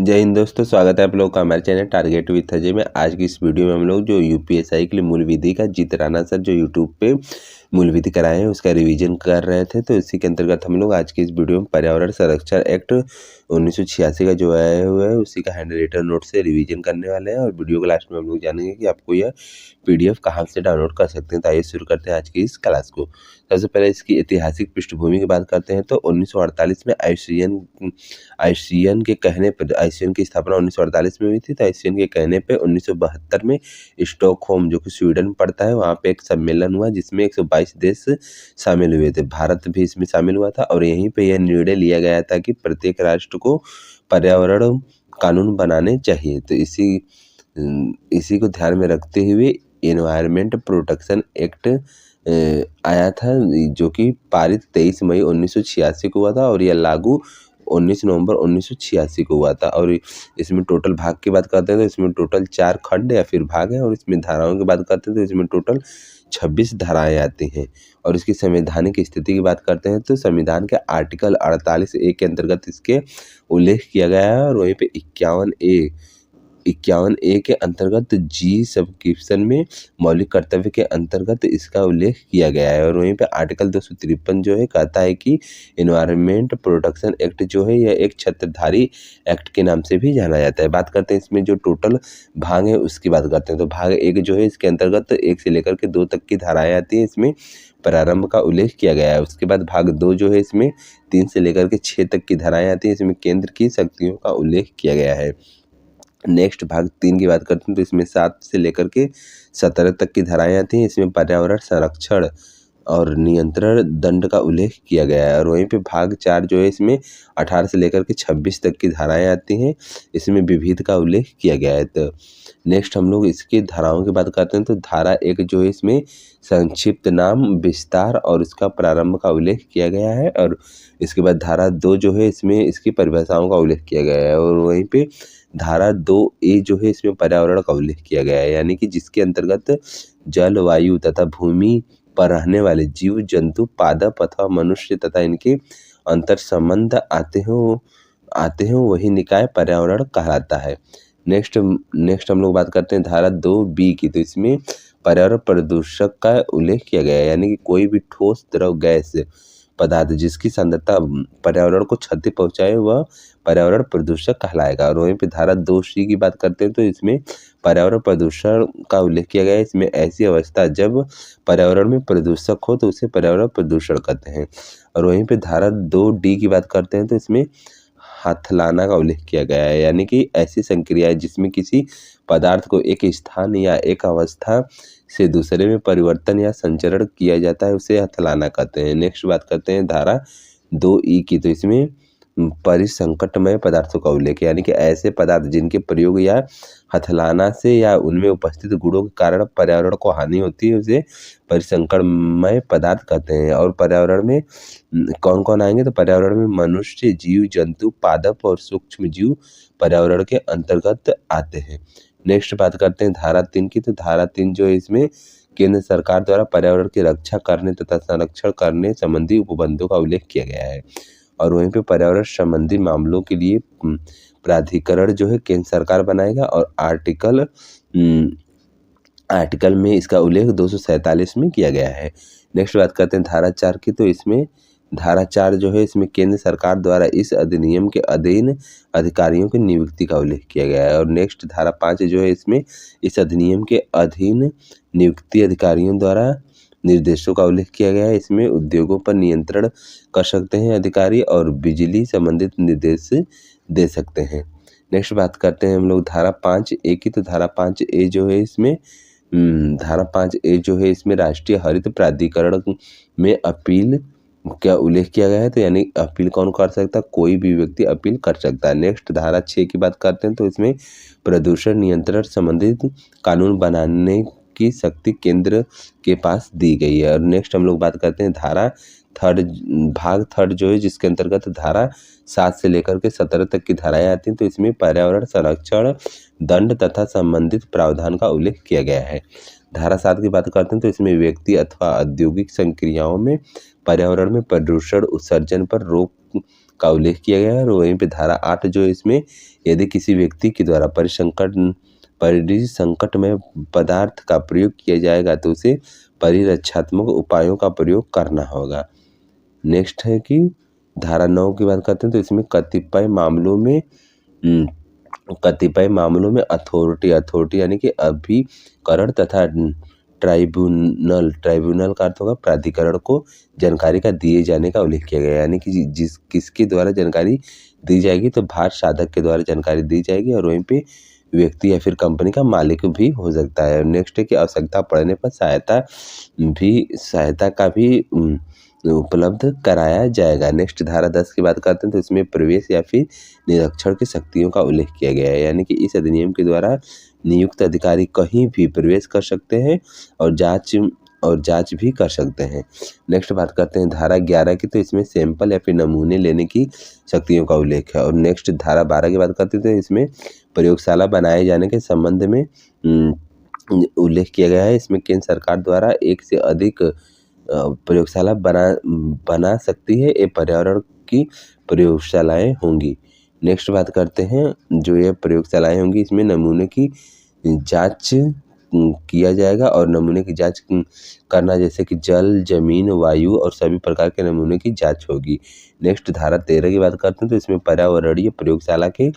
जय हिंद दोस्तों, स्वागत है आप लोगों का हमारे चैनल टारगेट विथ अजय में। आज की इस वीडियो में हम लोग जो यूपीएससी के लिए मूल विधि का जीत राणा सर जो यूट्यूब पे मूल विधि कराए हैं उसका रिवीजन कर रहे थे। तो इसी के अंतर्गत हम लोग आज की इस वीडियो में पर्यावरण संरक्षण एक्ट 1986 का जो आया हुआ है उसी का हैंड रिटन नोट से रिवीजन करने वाले हैं। और वीडियो के लास्ट में हम लोग जानेंगे कि आपको यह पीडीएफ कहाँ से डाउनलोड कर सकते हैं। तो आइए शुरू करते हैं आज की इस क्लास को। सबसे पहले इसकी ऐतिहासिक पृष्ठभूमि की बात करते हैं तो 1948 में आईसीएन के कहने पर, आईसीएन की स्थापना 1948 में हुई थी। तो आईसीएन के कहने पे 1972 में स्टॉकहोम जो कि स्वीडन में पड़ता है वहाँ पे एक सम्मेलन हुआ जिसमें 122 देश शामिल हुए थे। भारत भी इसमें शामिल हुआ था और यहीं पे यह निर्णय लिया गया था कि प्रत्येक राष्ट्र को पर्यावरण कानून बनाने चाहिए। तो इसी को ध्यान में रखते हुए एनवायरमेंट प्रोटेक्शन एक्ट आया था जो कि पारित 23 मई 1986 को हुआ था और यह लागू 19 नवंबर 1986 को हुआ था। और इसमें टोटल भाग की बात करते हैं तो इसमें टोटल 4 खंड या फिर भाग है। और इसमें धाराओं की बात करते हैं तो इसमें टोटल 26 धाराएं आती हैं। और इसकी संवैधानिक स्थिति की बात करते हैं तो संविधान के आर्टिकल 48A के अंतर्गत इसके उल्लेख किया गया है। और वहीं पे 51A के अंतर्गत जी सबस्क्रिप्शन में मौलिक कर्तव्य के अंतर्गत इसका उल्लेख किया गया है। और वहीं पे आर्टिकल 253 जो है कहता है कि एनवायरमेंट प्रोटेक्शन एक्ट जो है यह एक छत्रधारी एक्ट के नाम से भी जाना जाता है। बात करते हैं इसमें जो टोटल भाग है उसकी बात करते हैं तो भाग 1 जो है इसके अंतर्गत 1 से लेकर के 2 तक की धाराएं आती हैं। इसमें प्रारंभ का उल्लेख किया गया है। उसके बाद भाग 2 जो है इसमें 3 से लेकर के 6 तक की धाराएं आती हैं। इसमें केंद्र की शक्तियों का उल्लेख किया गया है। नेक्स्ट भाग 3 की बात करते हैं तो इसमें 7 से लेकर के 17 तक की धाराएं आती हैं। इसमें पर्यावरण संरक्षण और नियंत्रण दंड का उल्लेख किया गया है। और वहीं पे भाग 4 जो है इसमें 18 से लेकर के 26 तक की धाराएं आती हैं। इसमें विविध का उल्लेख किया गया है। तो नेक्स्ट हम लोग इसकी धाराओं की बात करते हैं तो धारा 1 जो है इसमें संक्षिप्त नाम, विस्तार और इसका प्रारंभ का उल्लेख किया गया है। और इसके बाद धारा 2 जो है इसमें इसकी परिभाषाओं का उल्लेख किया गया है। और वहीं पे धारा 2A जो है इसमें पर्यावरण का उल्लेख किया गया है, यानी कि जिसके अंतर्गत जल, वायु तथा भूमि पर रहने वाले जीव जंतु, पादप अथवा मनुष्य तथा इनके अंतर संबंध आते हो वही निकाय पर्यावरण कहलाता है। नेक्स्ट हम लोग बात करते हैं धारा 2B की। तो इसमें पर्यावरण प्रदूषक का उल्लेख किया गया है, यानी कि कोई भी ठोस, द्रव, गैस पदार्थ जिसकी सांद्रता पर्यावरण को क्षति पहुंचाए वह पर्यावरण प्रदूषक कहलाएगा। और वहीं पे धारा 2C की बात करते हैं तो इसमें पर्यावरण प्रदूषण का उल्लेख किया गया है। इसमें ऐसी अवस्था जब पर्यावरण में प्रदूषक हो तो उसे पर्यावरण प्रदूषण कहते हैं। और वहीं पे धारा 2D की बात करते हैं तो इसमें हथलाना का उल्लेख किया गया है, यानी कि ऐसी संक्रियाएं जिसमें किसी पदार्थ को एक स्थान या एक अवस्था से दूसरे में परिवर्तन या संचरण किया जाता है उसे हथलाना कहते हैं। नेक्स्ट बात करते हैं धारा 2E की। तो इसमें परिसंकटमय पदार्थों का उल्लेख है, यानी कि ऐसे पदार्थ जिनके प्रयोग या हथलाना से या उनमें उपस्थित गुणों के कारण पर्यावरण को हानि होती है उसे परिसंकटमय पदार्थ कहते हैं। और पर्यावरण में कौन कौन आएंगे तो पर्यावरण में मनुष्य, जीव जंतु, पादप और सूक्ष्म जीव पर्यावरण के अंतर्गत आते हैं। नेक्स्ट बात करते हैं धारा 3 की। तो धारा 3 जो है इसमें केंद्र सरकार द्वारा पर्यावरण की रक्षा करने तथा संरक्षण करने संबंधी उपबंधों का उल्लेख किया गया है। और वहीं पे पर्यावरण संबंधी मामलों के लिए प्राधिकरण जो है केंद्र सरकार बनाएगा। और आर्टिकल में इसका उल्लेख 247 में किया गया है। नेक्स्ट बात करते हैं धारा 4 की। तो इसमें धारा 4 जो है इसमें केंद्र सरकार द्वारा इस अधिनियम के अधीन अधिकारियों की नियुक्ति का उल्लेख किया गया है। और नेक्स्ट धारा 5 जो है इसमें इस अधिनियम के अधीन नियुक्ति अधिकारियों द्वारा निर्देशों का उल्लेख किया गया है। इसमें उद्योगों पर नियंत्रण कर सकते हैं अधिकारी और बिजली संबंधित निर्देश दे सकते हैं। नेक्स्ट बात करते हैं हम लोग धारा 5A की। तो धारा 5A जो है इसमें राष्ट्रीय हरित प्राधिकरण में अपील का उल्लेख किया गया है। तो यानी अपील कौन कर सकता है, कोई भी व्यक्ति अपील कर सकता है। नेक्स्ट धारा 6 की बात करते हैं तो इसमें प्रदूषण नियंत्रण संबंधित कानून बनाने की शक्ति केंद्र के पास दी गई है। और नेक्स्ट हम लोग बात करते हैं भाग 3 जो है जिसके अंतर्गत धारा 7 से लेकर के 17 तक की धाराएं आती हैं। तो इसमें पर्यावरण संरक्षण दंड तथा संबंधित प्रावधान का उल्लेख किया गया है। धारा 7 की बात करते हैं तो इसमें व्यक्ति अथवा औद्योगिक संक्रियाओं में पर्यावरण में प्रदूषण उत्सर्जन पर रोक का उल्लेख किया गया है। और वहीं पे धारा 8 जो इसमें यदि किसी व्यक्ति के द्वारा परिसंकटमय पदार्थ का प्रयोग किया जाएगा तो उसे परिरक्षात्मक उपायों का प्रयोग करना होगा। नेक्स्ट है कि धारा 9 की बात करते हैं तो इसमें कतिपय मामलों में अथॉरिटी यानी कि अभिकरण तथा ट्राइब्यूनल का अर्थ होगा प्राधिकरण को जानकारी का दिए जाने का उल्लेख किया गया है। यानी कि किसके द्वारा जानकारी दी जाएगी तो भार साधक के द्वारा जानकारी दी जाएगी और वहीं पे व्यक्ति या फिर कंपनी का मालिक भी हो सकता है। नेक्स्ट है कि आवश्यकता पड़ने पर सहायता का भी उपलब्ध कराया जाएगा। नेक्स्ट धारा 10 की बात करते हैं तो इसमें प्रवेश या फिर निरीक्षण की शक्तियों का उल्लेख किया गया है। यानी कि इस अधिनियम के द्वारा नियुक्त अधिकारी कहीं भी प्रवेश कर सकते हैं और जांच भी कर सकते हैं। नेक्स्ट बात करते हैं धारा 11 की, तो इसमें सैंपल या फिर नमूने लेने की शक्तियों का उल्लेख है। और नेक्स्ट धारा 12 की बात करते हैं तो इसमें प्रयोगशाला बनाए जाने के संबंध में उल्लेख किया गया है। इसमें केंद्र सरकार द्वारा एक से अधिक प्रयोगशाला बना सकती है। ये पर्यावरण की प्रयोगशालाएं होंगी। नेक्स्ट बात करते हैं जो ये प्रयोगशालाएं होंगी इसमें नमूने की जांच किया जाएगा और नमूने की जांच करना जैसे कि जल, जमीन, वायु और सभी प्रकार के नमूने की जांच होगी। नेक्स्ट धारा 13 की बात करते हैं तो इसमें पर्यावरणीय प्रयोगशाला के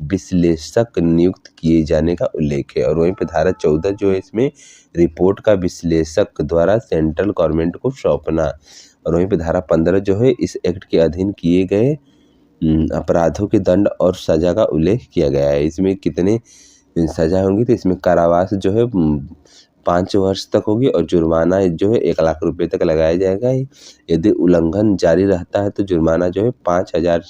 विश्लेषक नियुक्त किए जाने का उल्लेख है। और वहीं पर धारा 14 जो है इसमें रिपोर्ट का विश्लेषक द्वारा सेंट्रल गवर्नमेंट को सौंपना। और वहीं पर धारा 15 जो है इस एक्ट के अधीन किए गए अपराधों के दंड और सजा का उल्लेख किया गया है। इसमें कितने सजा होंगी तो इसमें कारावास जो है 5 वर्ष तक होगी और जुर्माना जो है 1 लाख रुपए तक लगाया जाएगा। यदि उल्लंघन जारी रहता है तो जुर्माना जो है 5,000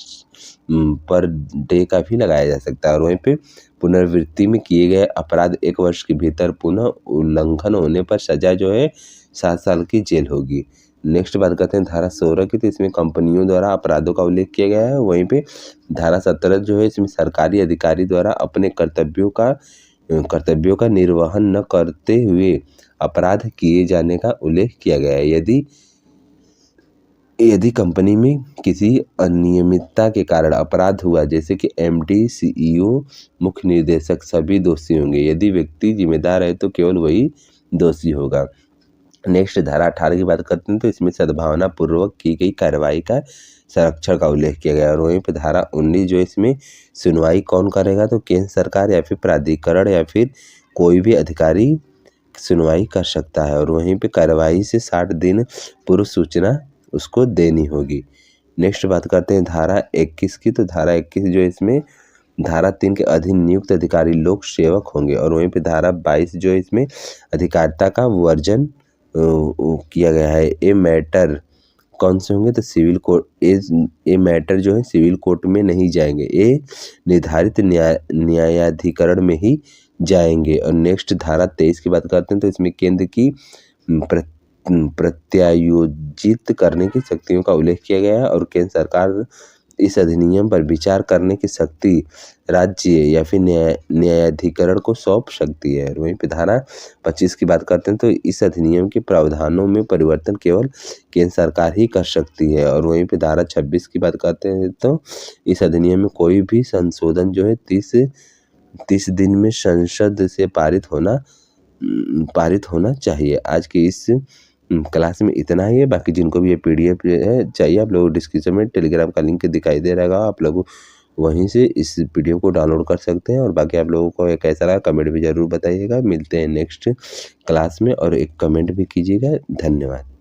पर डे का भी लगाया जा सकता है। और वहीं पे पुनरावृत्ति में किए गए अपराध 1 वर्ष के भीतर पुनः उल्लंघन होने पर सजा जो है 7 साल की जेल होगी। नेक्स्ट बात करते हैं धारा 16 की, तो इसमें कंपनियों द्वारा अपराधों का उल्लेख किया गया है। वहीं पे धारा 17 जो है इसमें सरकारी अधिकारी द्वारा अपने कर्तव्यों का निर्वहन न करते हुए अपराध किए जाने का उल्लेख किया गया है। यदि कंपनी में किसी अनियमितता के कारण अपराध हुआ जैसे कि एमडी, सीईओ, मुख्य निदेशक सभी दोषी होंगे। यदि व्यक्ति जिम्मेदार है तो केवल वही दोषी होगा। नेक्स्ट धारा 18 की बात करते हैं तो इसमें सद्भावना पूर्वक की गई कार्रवाई का संरक्षण का उल्लेख किया गया है। और वहीं पर धारा 19 जो इसमें सुनवाई कौन करेगा तो केंद्र सरकार या फिर प्राधिकरण या फिर कोई भी अधिकारी सुनवाई कर सकता है। और वहीं पे कार्रवाई से 60 दिन पूर्व सूचना उसको देनी होगी। नेक्स्ट बात करते हैं धारा 21 की, तो धारा 21 जो इसमें धारा 3 के अधीन नियुक्त अधिकारी लोक सेवक होंगे। और वहीं पे धारा 22 जो इसमें अधिकारिता का वर्जन किया गया है। ये मैटर कौन से होंगे तो सिविल कोर्ट, ये मैटर जो है सिविल कोर्ट में नहीं जाएंगे, ये निर्धारित न्यायाधिकरण में ही जाएंगे। और नेक्स्ट धारा 23 की बात करते हैं तो इसमें केंद्र की प्रत्यायोजित करने की शक्तियों का उल्लेख किया गया है। और केंद्र सरकार इस अधिनियम पर विचार करने की शक्ति राज्य या फिर न्यायाधिकरण को सौंप सकती है। वहीं पे धारा 25 की बात करते हैं तो इस अधिनियम के प्रावधानों में परिवर्तन केवल केंद्र सरकार ही कर सकती है। और वहीं पे धारा 26 की बात करते हैं तो इस अधिनियम में कोई भी संशोधन जो है 30 दिन में संसद से पारित होना चाहिए। आज के इस क्लास में इतना ही है। बाकी जिनको भी ये PDF चाहिए आप लोग डिस्क्रिप्शन में टेलीग्राम का लिंक दिखाई दे रहेगा, आप लोग वहीं से इस PDF को डाउनलोड कर सकते हैं। और बाकी आप लोगों को कैसा लगा कमेंट भी ज़रूर बताइएगा। मिलते हैं नेक्स्ट क्लास में और एक कमेंट भी कीजिएगा। धन्यवाद।